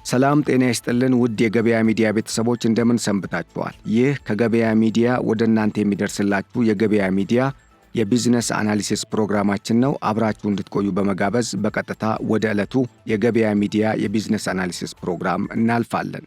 ሰላም ጤና ይስጥልን ውድ የገበያ ሚዲያ ቤተሰቦች እንደምን ሰንብታችኋል? ይህ ከገበያ ሚዲያ ወደ እናንተ የሚደርስላችሁ የገበያ ሚዲያ የቢዝነስ አናሊሲስ ፕሮግራማችን ነው። አብራችሁ እንድትቆዩ በመጋበዝ በቀጥታ ወደ ዕለቱ የገበያ ሚዲያ የቢዝነስ አናሊሲስ ፕሮግራም እናልፋለን።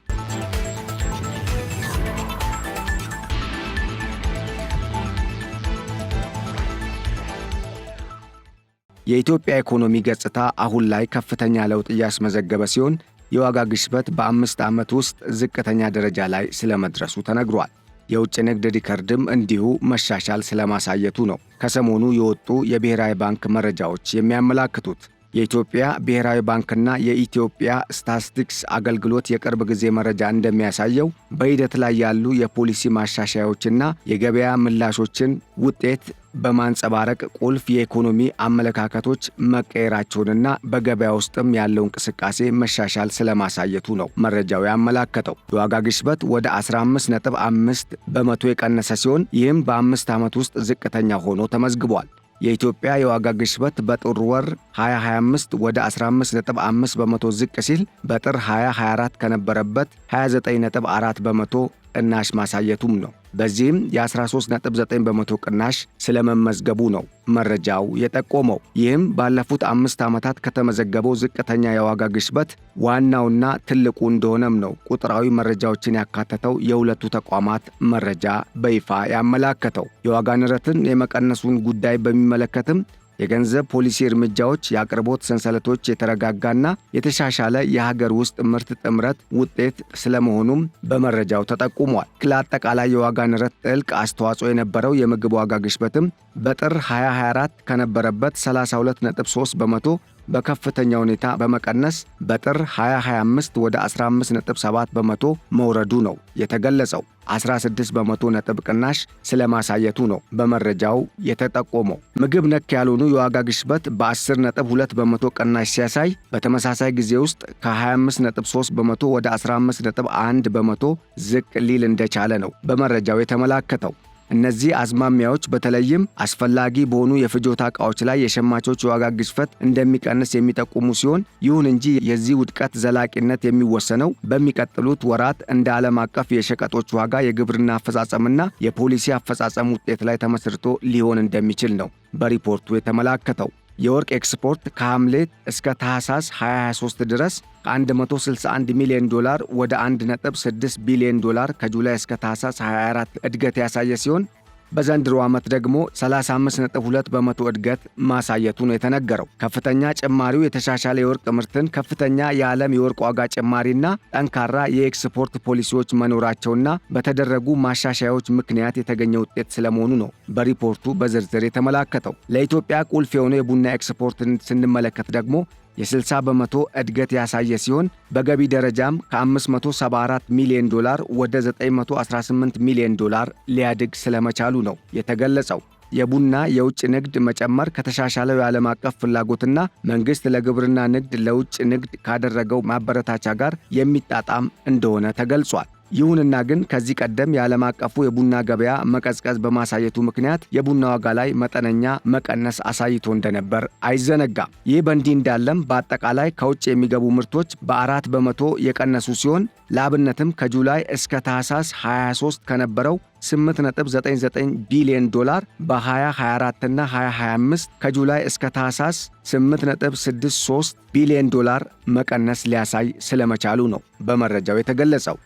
የኢትዮጵያ ኢኮኖሚ ገጽታ አሁን ላይ ከፍተኛ ለውጥ እያስመዘገበ ሲሆን የዋጋ ግሽበት በ5 ዓመት ውስጥ ዝቅተኛ ደረጃ ላይ ስለመድረሱ ተነግሯል። የውጭ ንግድ ሪከርድም እንዲሁ መሻሻል ስለማሳየቱ ነው ከሰሞኑ የወጡ የብሔራዊ ባንክ መረጃዎች የሚያመላክቱት። የኢትዮጵያ ብሔራዊ ባንክና የኢትዮጵያ ስታትስቲክስ አገልግሎት የቅርብ ጊዜ መረጃ እንደሚያሳየው በሂደት ላይ ያሉ የፖሊሲ ማሻሻያዎችና የገበያ ምላሾችን ውጤት በማንጸባረቅ ቁልፍ የኢኮኖሚ አመለካከቶች መቀየራቸውንና በገበያ ውስጥም ያለው እንቅስቃሴ መሻሻል ስለማሳየቱ ነው መረጃው ያመላከተው። የዋጋ ግሽበት ወደ 15.5 በመቶ የቀነሰ ሲሆን ይህም በ5 ዓመት ውስጥ ዝቅተኛ ሆኖ ተመዝግቧል። የኢትዮጵያ የዋጋ ግሽበት በጥር ወር 2025 ወደ 15.5 በመቶ ዝቅ ሲል በጥር 2024 ከነበረበት 29.4 በመቶ ቅናሽ ማሳየቱም ነው። በዚህም የ13.9 በመቶ ቅናሽ ስለመመዝገቡ ነው መረጃው የጠቆመው። ይህም ባለፉት 5 ዓመታት ከተመዘገበው ዝቅተኛ የዋጋ ግሽበት ዋናውና ትልቁ እንደሆነም ነው ቁጥራዊ መረጃዎችን ያካተተው የሁለቱ ተቋማት መረጃ በይፋ ያመላከተው። የዋጋ ንረትን የመቀነሱን ጉዳይ በሚመለከትም የገንዘብ ፖሊሲ እርምጃዎች፣ የአቅርቦት ሰንሰለቶች የተረጋጋና የተሻሻለ የሀገር ውስጥ ምርት ጥምረት ውጤት ስለመሆኑም በመረጃው ተጠቁሟል። ለአጠቃላይ የዋጋ ንረት ጥልቅ አስተዋጽኦ የነበረው የምግብ ዋጋ ግሽበትም በጥር 2024 ከነበረበት 32.3 በመቶ በከፍተኛ ሁኔታ በመቀነስ በጥር 2025 ወደ 15.7 በመቶ መውረዱ ነው የተገለጸው። 16 በመቶ ነጥብ ቅናሽ ስለማሳየቱ ነው በመረጃው የተጠቆመው። ምግብ ነክ ያልሆኑ የዋጋ ግሽበት በ10.2 በመቶ ቅናሽ ሲያሳይ በተመሳሳይ ጊዜ ውስጥ ከ25.3 በመቶ ወደ 15.1 በመቶ ዝቅ ሊል እንደቻለ ነው በመረጃው የተመላከተው። እነዚህ አዝማሚያዎች በተለይም አስፈላጊ በሆኑ የፍጆታ ዕቃዎች ላይ የሸማቾች የዋጋ ግሽበት እንደሚቀንስ የሚጠቁሙ ሲሆን፣ ይሁን እንጂ የዚህ ውድቀት ዘላቂነት የሚወሰነው በሚቀጥሉት ወራት እንደ ዓለም አቀፍ የሸቀጦች ዋጋ፣ የግብርና አፈጻጸምና የፖሊሲ አፈጻጸም ውጤት ላይ ተመስርቶ ሊሆን እንደሚችል ነው በሪፖርቱ የተመላከተው። የወርቅ ኤክስፖርት ከሐምሌ እስከ ታህሳስ 2023 ድረስ ከ161 ሚሊዮን ዶላር ወደ 1.6 ቢሊዮን ዶላር ከጁላይ እስከ ታህሳስ 24 እድገት ያሳየ ሲሆን በዘንድሮ ዓመት ደግሞ 35.2 በመቶ እድገት ማሳየቱ ነው የተነገረው። ከፍተኛ ጭማሪው የተሻሻለ የወርቅ ምርትን፣ ከፍተኛ የዓለም የወርቅ ዋጋ ጭማሪና ጠንካራ የኤክስፖርት ፖሊሲዎች መኖራቸውና በተደረጉ ማሻሻያዎች ምክንያት የተገኘ ውጤት ስለመሆኑ ነው በሪፖርቱ በዝርዝር የተመላከተው። ለኢትዮጵያ ቁልፍ የሆነ የቡና ኤክስፖርትን ስንመለከት ደግሞ የ60 በመቶ እድገት ያሳየ ሲሆን በገቢ ደረጃም ከ574 ሚሊዮን ዶላር ወደ 918 ሚሊዮን ዶላር ሊያድግ ስለመቻሉ ነው የተገለጸው። የቡና የውጭ ንግድ መጨመር ከተሻሻለው የዓለም አቀፍ ፍላጎትና መንግሥት ለግብርና ንግድ ለውጭ ንግድ ካደረገው ማበረታቻ ጋር የሚጣጣም እንደሆነ ተገልጿል። ይሁንና ግን ከዚህ ቀደም የዓለም አቀፉ የቡና ገበያ መቀዝቀዝ በማሳየቱ ምክንያት የቡና ዋጋ ላይ መጠነኛ መቀነስ አሳይቶ እንደነበር አይዘነጋም። ይህ በእንዲህ እንዳለም በአጠቃላይ ከውጭ የሚገቡ ምርቶች በ4 በመቶ የቀነሱ ሲሆን ለአብነትም ከጁላይ እስከ ታህሳስ 23 ከነበረው 8.99 ቢሊዮን ዶላር በ2024 እና 2025 ከጁላይ እስከ ታህሳስ 8.63 ቢሊዮን ዶላር መቀነስ ሊያሳይ ስለመቻሉ ነው በመረጃው የተገለጸው።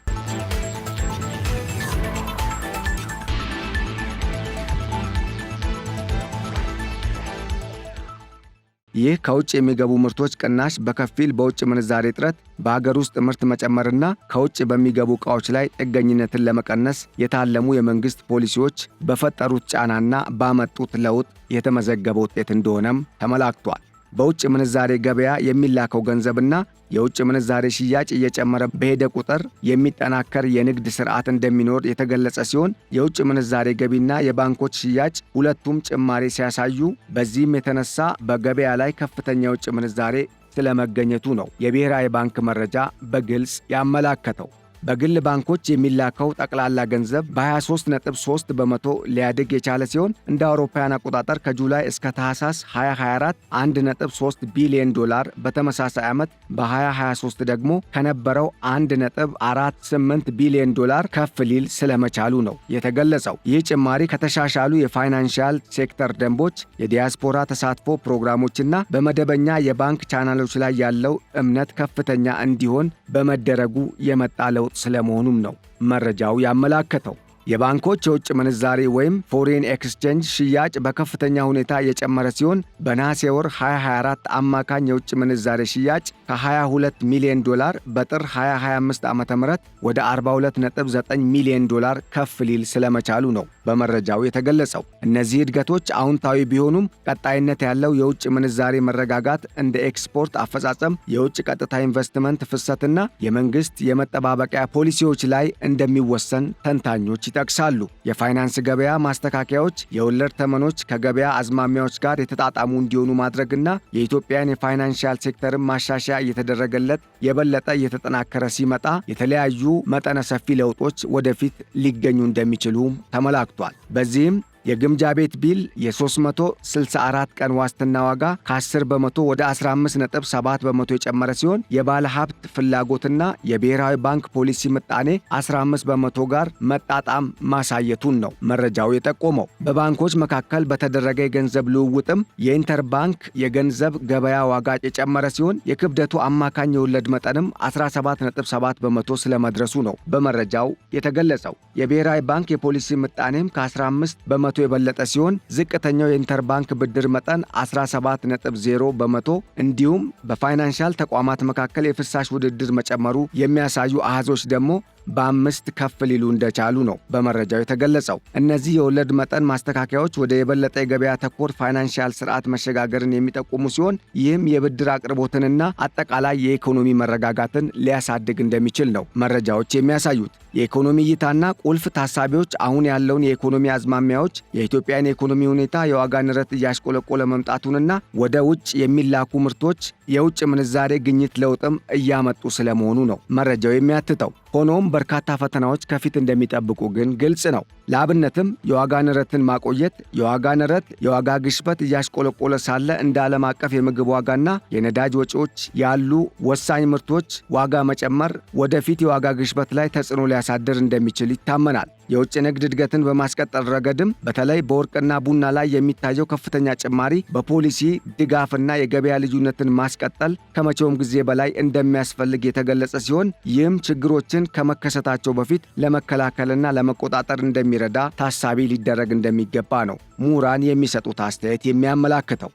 ይህ ከውጭ የሚገቡ ምርቶች ቅናሽ በከፊል በውጭ ምንዛሬ እጥረት፣ በሀገር ውስጥ ምርት መጨመርና ከውጭ በሚገቡ ዕቃዎች ላይ ጥገኝነትን ለመቀነስ የታለሙ የመንግሥት ፖሊሲዎች በፈጠሩት ጫናና ባመጡት ለውጥ የተመዘገበ ውጤት እንደሆነም ተመላክቷል። በውጭ ምንዛሬ ገበያ የሚላከው ገንዘብና የውጭ ምንዛሬ ሽያጭ እየጨመረ በሄደ ቁጥር የሚጠናከር የንግድ ሥርዓት እንደሚኖር የተገለጸ ሲሆን የውጭ ምንዛሬ ገቢና የባንኮች ሽያጭ ሁለቱም ጭማሪ ሲያሳዩ፣ በዚህም የተነሳ በገበያ ላይ ከፍተኛ የውጭ ምንዛሬ ስለመገኘቱ ነው የብሔራዊ ባንክ መረጃ በግልጽ ያመላከተው። በግል ባንኮች የሚላከው ጠቅላላ ገንዘብ በ23.3 በመቶ ሊያድግ የቻለ ሲሆን እንደ አውሮፓውያን አቆጣጠር ከጁላይ እስከ ታህሳስ 2024 $1.3 ቢሊዮን፣ በተመሳሳይ ዓመት በ2023 ደግሞ ከነበረው $1.48 ቢሊዮን ከፍ ሊል ስለመቻሉ ነው የተገለጸው። ይህ ጭማሪ ከተሻሻሉ የፋይናንሻል ሴክተር ደንቦች፣ የዲያስፖራ ተሳትፎ ፕሮግራሞችና በመደበኛ የባንክ ቻናሎች ላይ ያለው እምነት ከፍተኛ እንዲሆን በመደረጉ የመጣ ለውጥ ስለመሆኑም ነው መረጃው ያመላከተው። የባንኮች የውጭ ምንዛሬ ወይም ፎሬን ኤክስቼንጅ ሽያጭ በከፍተኛ ሁኔታ የጨመረ ሲሆን በነሐሴ ወር 2024 አማካኝ የውጭ ምንዛሬ ሽያጭ ከ$22 ሚሊዮን በጥር 2025 ዓ.ም ወደ $42.9 ሚሊዮን ከፍ ሊል ስለመቻሉ ነው በመረጃው የተገለጸው። እነዚህ እድገቶች አዎንታዊ ቢሆኑም ቀጣይነት ያለው የውጭ ምንዛሬ መረጋጋት እንደ ኤክስፖርት አፈጻጸም፣ የውጭ ቀጥታ ኢንቨስትመንት ፍሰትና የመንግስት የመጠባበቂያ ፖሊሲዎች ላይ እንደሚወሰን ተንታኞች ይጠቅሳሉ። የፋይናንስ ገበያ ማስተካከያዎች የወለድ ተመኖች ከገበያ አዝማሚያዎች ጋር የተጣጣሙ እንዲሆኑ ማድረግና የኢትዮጵያን የፋይናንሻል ሴክተርን ማሻሻያ እየተደረገለት የበለጠ እየተጠናከረ ሲመጣ የተለያዩ መጠነ ሰፊ ለውጦች ወደፊት ሊገኙ እንደሚችሉ ተመላክቷል። በዚህም የግምጃ ቤት ቢል የ364 ቀን ዋስትና ዋጋ ከ10 በመቶ ወደ 15.7 በመቶ የጨመረ ሲሆን የባለ ሀብት ፍላጎትና የብሔራዊ ባንክ ፖሊሲ ምጣኔ 15 በመቶ ጋር መጣጣም ማሳየቱን ነው መረጃው የጠቆመው። በባንኮች መካከል በተደረገ የገንዘብ ልውውጥም የኢንተርባንክ የገንዘብ ገበያ ዋጋ የጨመረ ሲሆን የክብደቱ አማካኝ የወለድ መጠንም 17.7 በመቶ ስለመድረሱ ነው በመረጃው የተገለጸው። የብሔራዊ ባንክ የፖሊሲ ምጣኔም ከ15 በመቶ የበለጠ ሲሆን ዝቅተኛው የኢንተርባንክ ብድር መጠን 17.0 በመቶ እንዲሁም በፋይናንሻል ተቋማት መካከል የፍሳሽ ውድድር መጨመሩ የሚያሳዩ አሃዞች ደግሞ በ5 ከፍ ሊሉ እንደቻሉ ነው በመረጃው የተገለጸው። እነዚህ የወለድ መጠን ማስተካከያዎች ወደ የበለጠ የገበያ ተኮር ፋይናንሻል ስርዓት መሸጋገርን የሚጠቁሙ ሲሆን ይህም የብድር አቅርቦትንና አጠቃላይ የኢኮኖሚ መረጋጋትን ሊያሳድግ እንደሚችል ነው መረጃዎች የሚያሳዩት። የኢኮኖሚ እይታና ቁልፍ ታሳቢዎች አሁን ያለውን የኢኮኖሚ አዝማሚያዎች፣ የኢትዮጵያን የኢኮኖሚ ሁኔታ፣ የዋጋ ንረት እያሽቆለቆለ መምጣቱንና ወደ ውጭ የሚላኩ ምርቶች የውጭ ምንዛሬ ግኝት ለውጥም እያመጡ ስለመሆኑ ነው መረጃው የሚያትተው። ሆኖም በርካታ ፈተናዎች ከፊት እንደሚጠብቁ ግን ግልጽ ነው። ለአብነትም የዋጋ ንረትን ማቆየት። የዋጋ ግሽበት እያሽቆለቆለ ሳለ እንደ ዓለም አቀፍ የምግብ ዋጋና የነዳጅ ወጪዎች ያሉ ወሳኝ ምርቶች ዋጋ መጨመር ወደፊት የዋጋ ግሽበት ላይ ተጽዕኖ ሊያሳድር እንደሚችል ይታመናል። የውጭ ንግድ እድገትን በማስቀጠል ረገድም በተለይ በወርቅና ቡና ላይ የሚታየው ከፍተኛ ጭማሪ በፖሊሲ ድጋፍና የገበያ ልዩነትን ማስቀጠል ከመቼውም ጊዜ በላይ እንደሚያስፈልግ የተገለጸ ሲሆን ይህም ችግሮችን ከመከሰታቸው በፊት ለመከላከልና ለመቆጣጠር እንደሚረዳ ታሳቢ ሊደረግ እንደሚገባ ነው ምሁራን የሚሰጡት አስተያየት የሚያመላክተው።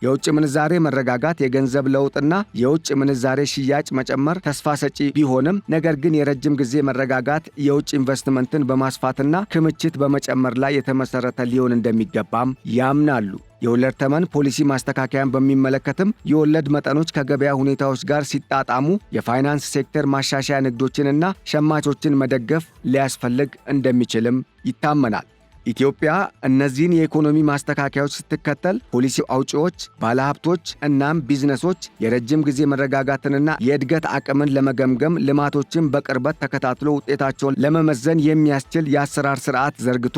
የውጭ ምንዛሬ መረጋጋት፣ የገንዘብ ለውጥና የውጭ ምንዛሬ ሽያጭ መጨመር ተስፋ ሰጪ ቢሆንም ነገር ግን የረጅም ጊዜ መረጋጋት የውጭ ኢንቨስትመንትን በማስፋትና ክምችት በመጨመር ላይ የተመሰረተ ሊሆን እንደሚገባም ያምናሉ። የወለድ ተመን ፖሊሲ ማስተካከያን በሚመለከትም የወለድ መጠኖች ከገበያ ሁኔታዎች ጋር ሲጣጣሙ የፋይናንስ ሴክተር ማሻሻያ ንግዶችንና ሸማቾችን መደገፍ ሊያስፈልግ እንደሚችልም ይታመናል። ኢትዮጵያ እነዚህን የኢኮኖሚ ማስተካከያዎች ስትከተል ፖሊሲ አውጪዎች፣ ባለሀብቶች እናም ቢዝነሶች የረጅም ጊዜ መረጋጋትንና የእድገት አቅምን ለመገምገም ልማቶችን በቅርበት ተከታትሎ ውጤታቸውን ለመመዘን የሚያስችል የአሰራር ስርዓት ዘርግቶ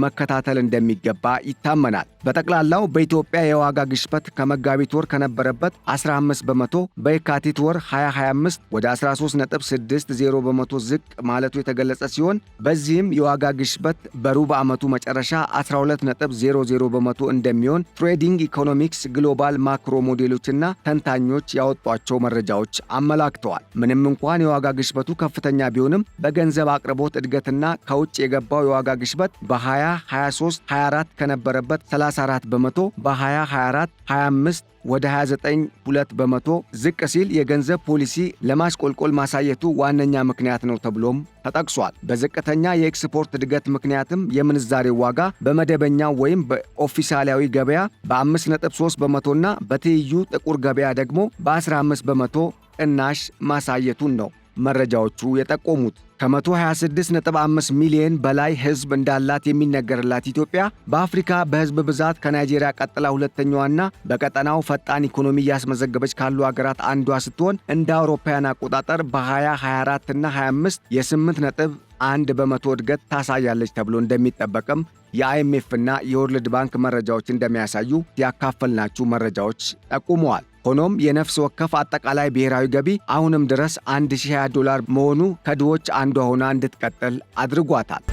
መከታተል እንደሚገባ ይታመናል። በጠቅላላው በኢትዮጵያ የዋጋ ግሽበት ከመጋቢት ወር ከነበረበት 15 በመቶ በየካቲት ወር 2025 ወደ 13.60 በመቶ ዝቅ ማለቱ የተገለጸ ሲሆን በዚህም የዋጋ ግሽበት በሩብ ዓመቱ መጨረሻ 12.00 በመቶ እንደሚሆን ትሬዲንግ ኢኮኖሚክስ ግሎባል ማክሮ ሞዴሎችና ተንታኞች ያወጧቸው መረጃዎች አመላክተዋል። ምንም እንኳን የዋጋ ግሽበቱ ከፍተኛ ቢሆንም በገንዘብ አቅርቦት እድገትና ከውጭ የገባው የዋጋ ግሽበት በ2023-24 ከነበረበት 34 በመቶ በ2024-25 ወደ 29.2 በመቶ ዝቅ ሲል የገንዘብ ፖሊሲ ለማሽቆልቆል ማሳየቱ ዋነኛ ምክንያት ነው ተብሎም ተጠቅሷል። በዝቅተኛ የኤክስፖርት እድገት ምክንያትም የምንዛሬው ዋጋ በመደበኛው ወይም በኦፊሳላዊ ገበያ በ5.3 በመቶና በትይዩ ጥቁር ገበያ ደግሞ በ15 በመቶ ቅናሽ ማሳየቱን ነው መረጃዎቹ የጠቆሙት። ከ126.5 ሚሊዮን በላይ ሕዝብ እንዳላት የሚነገርላት ኢትዮጵያ በአፍሪካ በሕዝብ ብዛት ከናይጄሪያ ቀጥላ ሁለተኛዋና በቀጠናው ፈጣን ኢኮኖሚ እያስመዘገበች ካሉ ሀገራት አንዷ ስትሆን እንደ አውሮፓውያን አቆጣጠር በ2024 እና 25 የ8.1 በመቶ እድገት ታሳያለች ተብሎ እንደሚጠበቅም የአይኤምኤፍ እና የወርልድ ባንክ መረጃዎች እንደሚያሳዩ ያካፈልናችሁ መረጃዎች ጠቁመዋል። ሆኖም የነፍስ ወከፍ አጠቃላይ ብሔራዊ ገቢ አሁንም ድረስ $1020 መሆኑ ከድሆች አንዷ ሆና እንድትቀጥል አድርጓታል።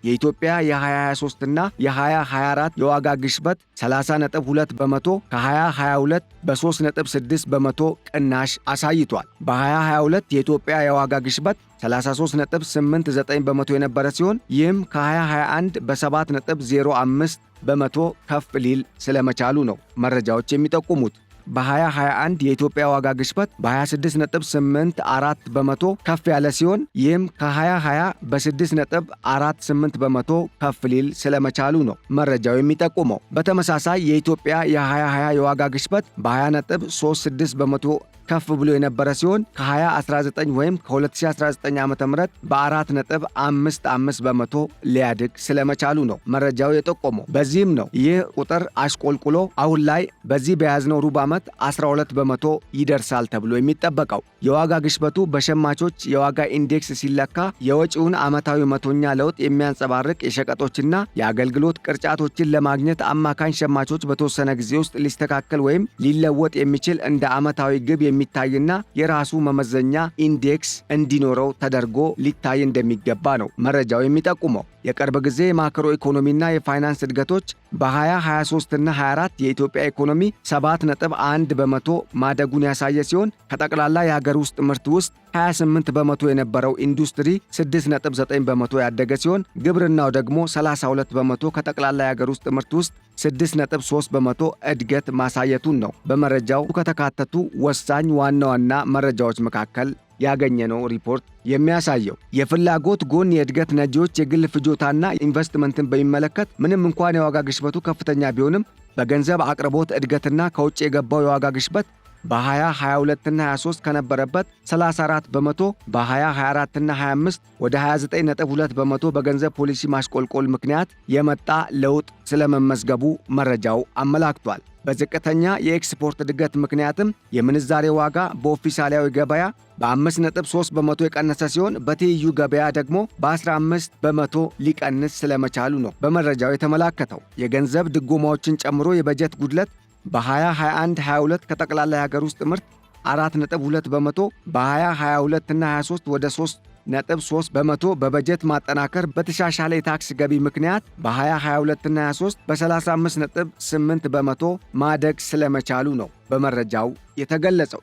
የኢትዮጵያ የ2023 እና የ2024 የዋጋ ግሽበት 30.2 በመቶ ከ2022 በ3.6 በመቶ ቅናሽ አሳይቷል። በ2022 የኢትዮጵያ የዋጋ ግሽበት 33.89 በመቶ የነበረ ሲሆን ይህም ከ2021 በ7.05 በመቶ ከፍ ሊል ስለመቻሉ ነው መረጃዎች የሚጠቁሙት። በ2021 የኢትዮጵያ ዋጋ ግሽበት በ26.84 በመቶ ከፍ ያለ ሲሆን ይህም ከ2020 በ6.48 በመቶ ከፍ ሊል ስለመቻሉ ነው መረጃው የሚጠቁመው። በተመሳሳይ የኢትዮጵያ የ2020 የዋጋ ግሽበት በ20.36 በመቶ ከፍ ብሎ የነበረ ሲሆን ከ2019 ወይም ከ2019 ዓ.ም በ4.55 በመቶ ሊያድግ ስለመቻሉ ነው መረጃው የጠቆመው። በዚህም ነው ይህ ቁጥር አሽቆልቁሎ አሁን ላይ በዚህ በያዝነው ሩብ ዓመት 12 በመቶ ይደርሳል ተብሎ የሚጠበቀው። የዋጋ ግሽበቱ በሸማቾች የዋጋ ኢንዴክስ ሲለካ የወጪውን ዓመታዊ መቶኛ ለውጥ የሚያንጸባርቅ የሸቀጦችና የአገልግሎት ቅርጫቶችን ለማግኘት አማካኝ ሸማቾች በተወሰነ ጊዜ ውስጥ ሊስተካከል ወይም ሊለወጥ የሚችል እንደ ዓመታዊ ግብ የሚታይና የራሱ መመዘኛ ኢንዴክስ እንዲኖረው ተደርጎ ሊታይ እንደሚገባ ነው መረጃው የሚጠቁመው። የቅርብ ጊዜ የማክሮ ኢኮኖሚና የፋይናንስ እድገቶች በ2023 እና 24 የኢትዮጵያ ኢኮኖሚ 7.1 በመቶ ማደጉን ያሳየ ሲሆን ከጠቅላላ የሀገር ውስጥ ምርት ውስጥ 28 በመቶ የነበረው ኢንዱስትሪ 6.9 በመቶ ያደገ ሲሆን ግብርናው ደግሞ 32 በመቶ ከጠቅላላ የሀገር ውስጥ ምርት ውስጥ 6.3 በመቶ እድገት ማሳየቱን ነው በመረጃው ከተካተቱ ወሳኝ ዋና ዋና መረጃዎች መካከል ያገኘነው ሪፖርት የሚያሳየው። የፍላጎት ጎን የእድገት ነጂዎች የግል ፍጆታና ኢንቨስትመንትን በሚመለከት ምንም እንኳን የዋጋ ግሽበቱ ከፍተኛ ቢሆንም በገንዘብ አቅርቦት እድገትና ከውጭ የገባው የዋጋ ግሽበት በ2022 እና 23 ከነበረበት 34 በመቶ በ2024 እና 25 ወደ 29.2 በመቶ በገንዘብ ፖሊሲ ማሽቆልቆል ምክንያት የመጣ ለውጥ ስለመመዝገቡ መረጃው አመላክቷል። በዝቅተኛ የኤክስፖርት እድገት ምክንያትም የምንዛሬ ዋጋ በኦፊሳላዊ ገበያ በ5.3 በመቶ የቀነሰ ሲሆን በትይዩ ገበያ ደግሞ በ15 በመቶ ሊቀንስ ስለመቻሉ ነው በመረጃው የተመላከተው። የገንዘብ ድጎማዎችን ጨምሮ የበጀት ጉድለት በ2021-22 ከጠቅላላ የሀገር ውስጥ ምርት 4.2 በመቶ በ2022 እና 23 ወደ 3.3 በመቶ በበጀት ማጠናከር በተሻሻለ የታክስ ገቢ ምክንያት በ2022 እና 23 በ35.8 በመቶ ማደግ ስለመቻሉ ነው በመረጃው የተገለጸው።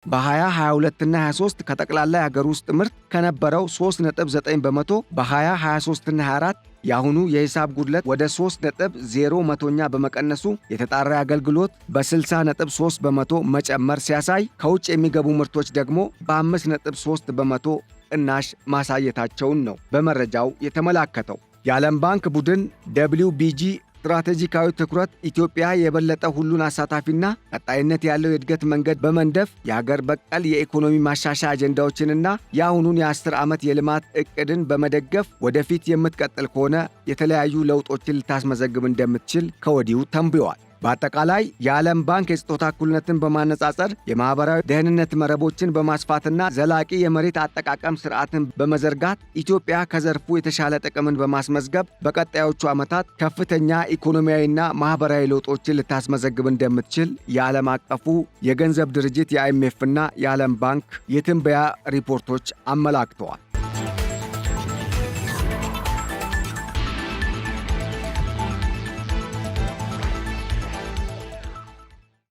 በ2022 እና 23 ከጠቅላላ የሀገር ውስጥ ምርት ከነበረው 3.9 በመቶ በ2023 እና 24 የአሁኑ የሂሳብ ጉድለት ወደ 3.0 መቶኛ በመቀነሱ የተጣራ አገልግሎት በ60.3 በመቶ መጨመር ሲያሳይ ከውጭ የሚገቡ ምርቶች ደግሞ በ5.3 በመቶ ቅናሽ ማሳየታቸውን ነው በመረጃው የተመላከተው። የዓለም ባንክ ቡድን WBG ስትራቴጂካዊ ትኩረት ኢትዮጵያ የበለጠ ሁሉን አሳታፊና ቀጣይነት ያለው የእድገት መንገድ በመንደፍ የሀገር በቀል የኢኮኖሚ ማሻሻያ አጀንዳዎችንና የአሁኑን የ10 ዓመት የልማት ዕቅድን በመደገፍ ወደፊት የምትቀጥል ከሆነ የተለያዩ ለውጦችን ልታስመዘግብ እንደምትችል ከወዲሁ ተንብዮአል። በአጠቃላይ የዓለም ባንክ የጾታ እኩልነትን በማነጻጸር የማኅበራዊ ደህንነት መረቦችን በማስፋትና ዘላቂ የመሬት አጠቃቀም ሥርዓትን በመዘርጋት ኢትዮጵያ ከዘርፉ የተሻለ ጥቅምን በማስመዝገብ በቀጣዮቹ ዓመታት ከፍተኛ ኢኮኖሚያዊና ማኅበራዊ ለውጦችን ልታስመዘግብ እንደምትችል የዓለም አቀፉ የገንዘብ ድርጅት የአይኤምኤፍና የዓለም ባንክ የትንበያ ሪፖርቶች አመላክተዋል።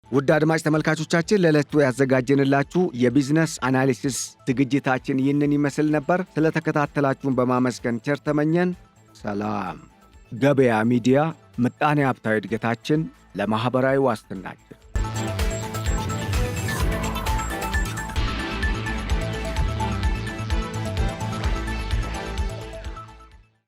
ውድ አድማጭ ተመልካቾቻችን ለዕለቱ ያዘጋጀንላችሁ የቢዝነስ አናሊሲስ ዝግጅታችን ይህንን ይመስል ነበር። ስለተከታተላችሁን በማመስገን ቸር ተመኘን። ሰላም። ገበያ ሚዲያ፣ ምጣኔ ሀብታዊ እድገታችን ለማኅበራዊ ዋስትናችን።